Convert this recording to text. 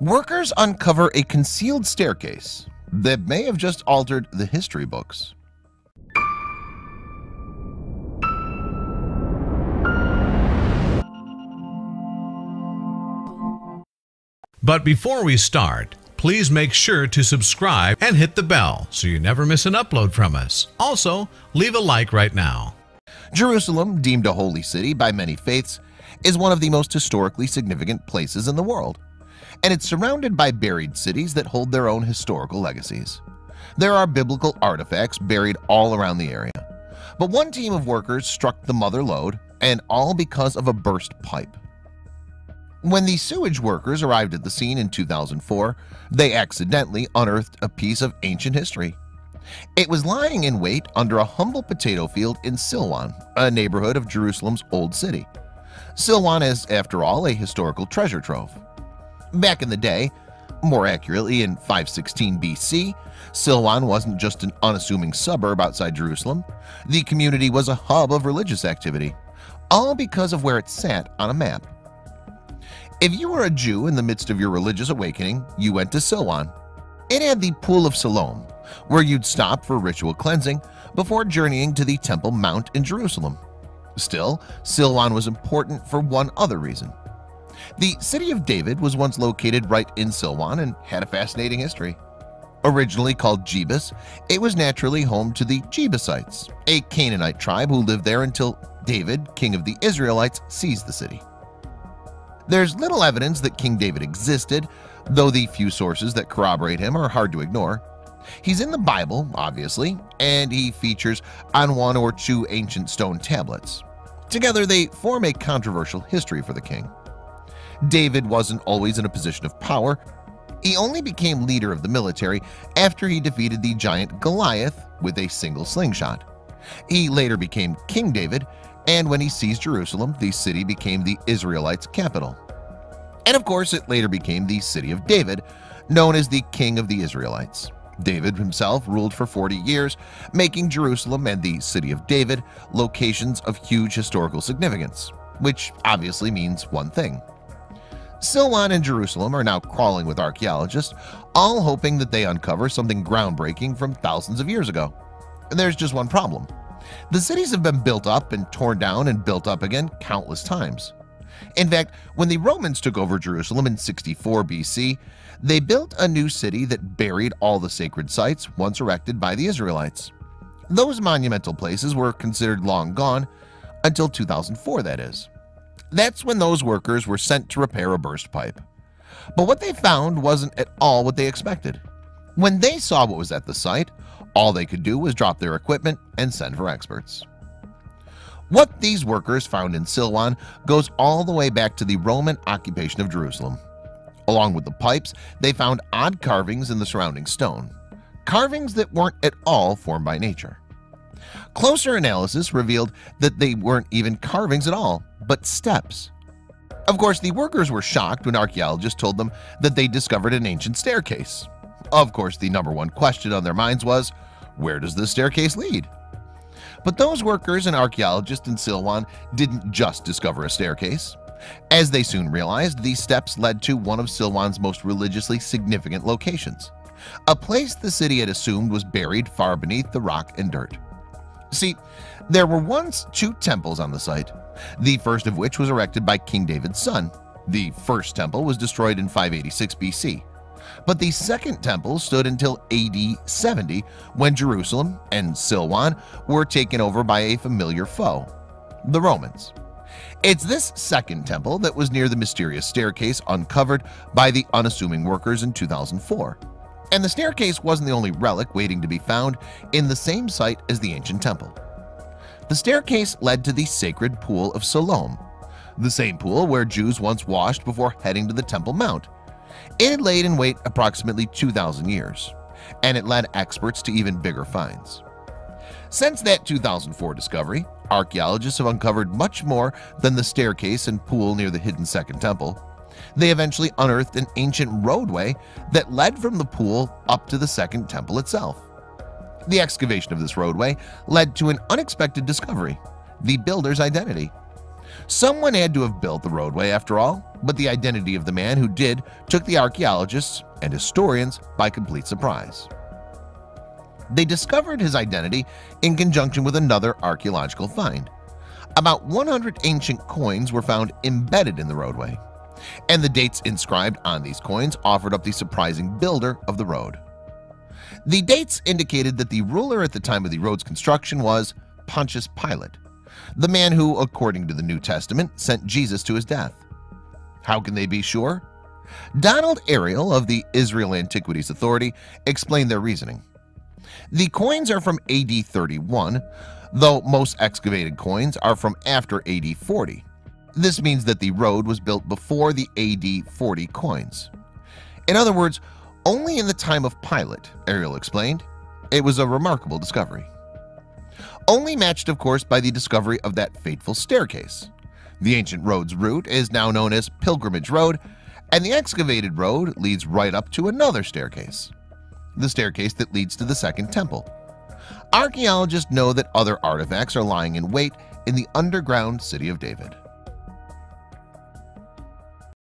Workers uncover a concealed staircase that may have just altered the history books. But before we start, please make sure to subscribe and hit the bell so you never miss an upload from us. Also, leave a like right now. Jerusalem, deemed a holy city by many faiths, is one of the most historically significant places in the world, and it's surrounded by buried cities that hold their own historical legacies. There are biblical artifacts buried all around the area, but one team of workers struck the mother lode, and all because of a burst pipe. When the sewage workers arrived at the scene in 2004, they accidentally unearthed a piece of ancient history. It was lying in wait under a humble potato field in Silwan, a neighborhood of Jerusalem's old city. Silwan is, after all, a historical treasure trove. Back in the day, more accurately in 516 BC, Silwan wasn't just an unassuming suburb outside Jerusalem. The community was a hub of religious activity, all because of where it sat on a map. If you were a Jew in the midst of your religious awakening, you went to Silwan. It had the Pool of Siloam, where you'd stop for ritual cleansing before journeying to the Temple Mount in Jerusalem. Still, Silwan was important for one other reason. The city of David was once located right in Silwan and had a fascinating history. Originally called Jebus, it was naturally home to the Jebusites, a Canaanite tribe who lived there until David, king of the Israelites, seized the city. There's little evidence that King David existed, though the few sources that corroborate him are hard to ignore. He's in the Bible, obviously, and he features on one or two ancient stone tablets. Together, they form a controversial history for the king. David wasn't always in a position of power. He only became leader of the military after he defeated the giant Goliath with a single slingshot. He later became King David, and when he seized Jerusalem, the city became the Israelites' capital. And of course, it later became the city of David, known as the King of the Israelites. David himself ruled for 40 years, making Jerusalem and the city of David locations of huge historical significance, which obviously means one thing. Silwan and Jerusalem are now crawling with archaeologists, all hoping that they uncover something groundbreaking from thousands of years ago. And there's just one problem. The cities have been built up and torn down and built up again countless times. In fact, when the Romans took over Jerusalem in 64 BC, they built a new city that buried all the sacred sites once erected by the Israelites. Those monumental places were considered long gone until 2004, that is. That's when those workers were sent to repair a burst pipe. But what they found wasn't at all what they expected. When they saw what was at the site, all they could do was drop their equipment and send for experts. What these workers found in Silwan goes all the way back to the Roman occupation of Jerusalem. Along with the pipes, they found odd carvings in the surrounding stone, carvings that weren't at all formed by nature. Closer analysis revealed that they weren't even carvings at all, but steps. Of course, the workers were shocked when archaeologists told them that they discovered an ancient staircase. Of course, the number one question on their minds was, where does this staircase lead? But those workers and archaeologists in Silwan didn't just discover a staircase. As they soon realized, these steps led to one of Silwan's most religiously significant locations, a place the city had assumed was buried far beneath the rock and dirt. See, there were once two temples on the site, the first of which was erected by King David's son. The first temple was destroyed in 586 BC. But the second temple stood until AD 70, when Jerusalem and Silwan were taken over by a familiar foe, the Romans. It's this second temple that was near the mysterious staircase uncovered by the unassuming workers in 2004. And the staircase wasn't the only relic waiting to be found in the same site as the ancient temple. The staircase led to the sacred Pool of Siloam, the same pool where Jews once washed before heading to the Temple Mount. It had laid in wait approximately 2,000 years, and it led experts to even bigger finds. Since that 2004 discovery, archaeologists have uncovered much more than the staircase and pool near the hidden Second Temple. They eventually unearthed an ancient roadway that led from the pool up to the Second Temple itself. The excavation of this roadway led to an unexpected discovery: the builder's identity. Someone had to have built the roadway after all, but the identity of the man who did took the archaeologists and historians by complete surprise. They discovered his identity in conjunction with another archaeological find. About 100 ancient coins were found embedded in the roadway, and the dates inscribed on these coins offered up the surprising builder of the road. The dates indicated that the ruler at the time of the road's construction was Pontius Pilate, the man who, according to the New Testament, sent Jesus to his death. How can they be sure? Donald Ariel of the Israel Antiquities Authority explained their reasoning. The coins are from AD 31, though most excavated coins are from after AD 40. This means that the road was built before the AD 40 coins. In other words, only in the time of Pilate, Ariel explained. It was a remarkable discovery. Only matched, of course, by the discovery of that fateful staircase. The ancient road's route is now known as Pilgrimage Road, and the excavated road leads right up to another staircase, the staircase that leads to the Second Temple. Archaeologists know that other artifacts are lying in wait in the underground city of David.